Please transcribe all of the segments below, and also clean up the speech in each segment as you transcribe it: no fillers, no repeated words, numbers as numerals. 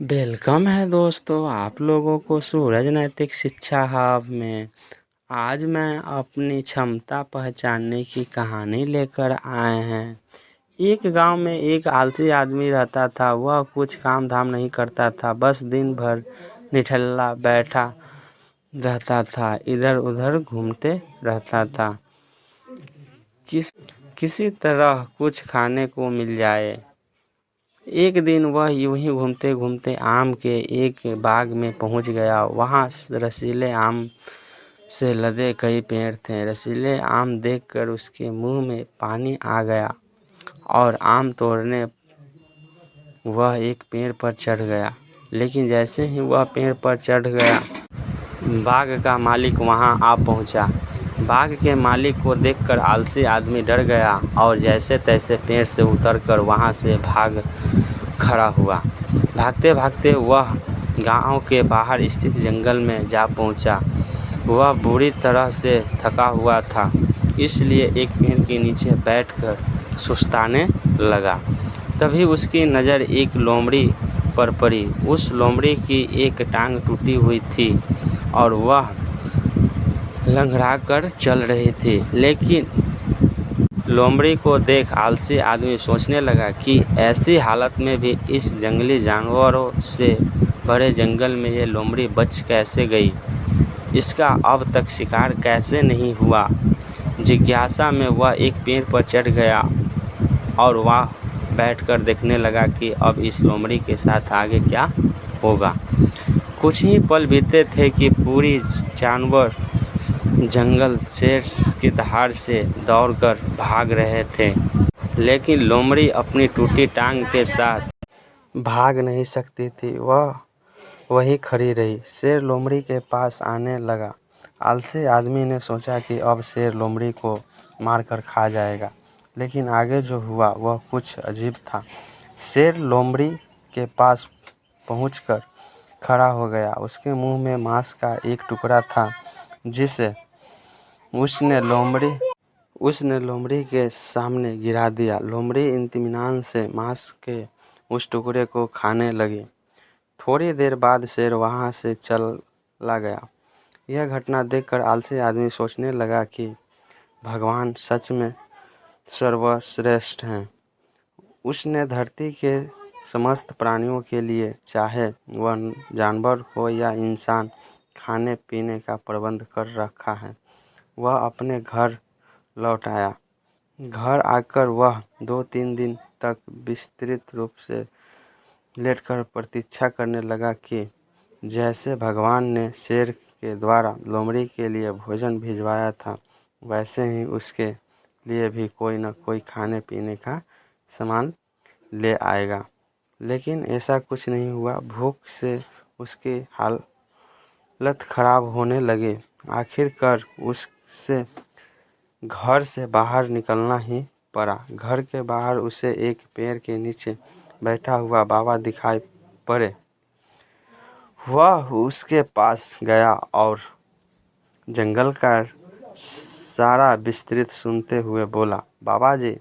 Welcome है दोस्तों, आप लोगों को सूरज नैतिक शिक्षा हब में। आज मैं अपनी क्षमता पहचानने की कहानी लेकर आए हैं। एक गांव में एक आलसी आदमी रहता था। वह कुछ काम धाम नहीं करता था, बस दिन भर निठल्ला बैठा रहता था, इधर उधर घूमते रहता था। किसी तरह कुछ खाने को मिल जाए। एक दिन वह यूं ही घूमते घूमते आम के एक बाग में पहुंच गया। वहां रसीले आम से लदे कई पेड़ थे। रसीले आम देखकर उसके मुंह में पानी आ गया और आम तोड़ने वह एक पेड़ पर चढ़ गया। लेकिन जैसे ही वह पेड़ पर चढ़ गया, बाग का मालिक वहां आ पहुंचा। बाग के मालिक को देखकर आलसी आदमी डर गया और जैसे तैसे पेड़ से उतरकर वहां से भाग खड़ा हुआ। भागते भागते वह गांव के बाहर स्थित जंगल में जा पहुंचा। वह बुरी तरह से थका हुआ था, इसलिए एक पेड़ के नीचे बैठकर सुस्ताने लगा। तभी उसकी नज़र एक लोमड़ी पर पड़ी। उस लोमड़ी की एक टांग टूटी हुई थी और वह लंगड़ाकर चल रही थी। लेकिन लोमड़ी को देख आलसी आदमी सोचने लगा कि ऐसी हालत में भी इस जंगली जानवरों से भरे जंगल में ये लोमड़ी बच कैसे गई, इसका अब तक शिकार कैसे नहीं हुआ। जिज्ञासा में वह एक पेड़ पर चढ़ गया और वह बैठकर देखने लगा कि अब इस लोमड़ी के साथ आगे क्या होगा। कुछ ही पल बीते थे कि पूरी जानवर जंगल शेर की दहाड़ से दौड़कर भाग रहे थे, लेकिन लोमड़ी अपनी टूटी टांग के साथ भाग नहीं सकती थी। वह वहीं खड़ी रही। शेर लोमड़ी के पास आने लगा। आलसी आदमी ने सोचा कि अब शेर लोमड़ी को मारकर खा जाएगा, लेकिन आगे जो हुआ वह कुछ अजीब था। शेर लोमड़ी के पास पहुंचकर खड़ा हो गया। उसके मुंह में मांस का एक टुकड़ा था, जिसे उसने लोमड़ी के सामने गिरा दिया। लोमड़ी इत्मीनान से मांस के उस टुकड़े को खाने लगी। थोड़ी देर बाद शेर वहां से चला गया। यह घटना देखकर आलसी आदमी सोचने लगा कि भगवान सच में सर्वश्रेष्ठ हैं। उसने धरती के समस्त प्राणियों के लिए, चाहे वह जानवर हो या इंसान, खाने पीने का प्रबंध कर रखा है। वह अपने घर लौट आया। घर आकर वह 2-3 दिन तक विस्तृत रूप से लेटकर प्रतीक्षा करने लगा कि जैसे भगवान ने शेर के द्वारा लोमड़ी के लिए भोजन भिजवाया था, वैसे ही उसके लिए भी कोई न कोई खाने पीने का सामान ले आएगा। लेकिन ऐसा कुछ नहीं हुआ। भूख से उसकी हालत खराब होने लगी। आखिरकार उससे घर से बाहर निकलना ही पड़ा। घर के बाहर उसे एक पेड़ के नीचे बैठा हुआ बाबा दिखाई पड़े। वह उसके पास गया और जंगल का सारा विस्तृत सुनते हुए बोला, बाबा जी,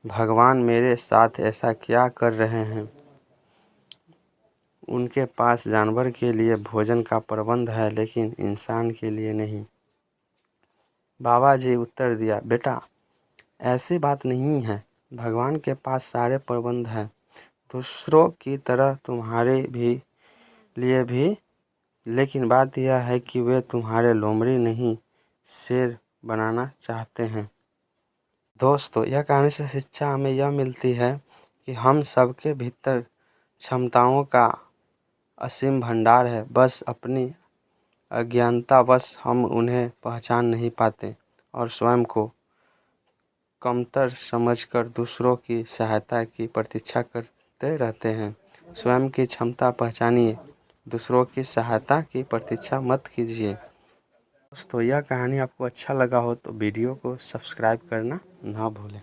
भगवान मेरे साथ ऐसा क्या कर रहे हैं? उनके पास जानवर के लिए भोजन का प्रबंध है, लेकिन इंसान के लिए नहीं। बाबा जी उत्तर दिया, बेटा, ऐसी बात नहीं है। भगवान के पास सारे प्रबंध हैं, दूसरों की तरह तुम्हारे लिए भी। लेकिन बात यह है कि वे तुम्हारे लोमड़ी नहीं, शेर बनाना चाहते हैं। दोस्तों, यह कहानी से शिक्षा हमें यह मिलती है कि हम सबके भीतर क्षमताओं का असीम भंडार है, बस अपनी अज्ञानतावश हम उन्हें पहचान नहीं पाते और स्वयं को कमतर समझकर दूसरों की सहायता की प्रतीक्षा करते रहते हैं। स्वयं की क्षमता पहचानिए, दूसरों की सहायता की प्रतीक्षा मत कीजिए। दोस्तों, यह कहानी आपको अच्छा लगा हो तो वीडियो को सब्सक्राइब करना ना भूलें।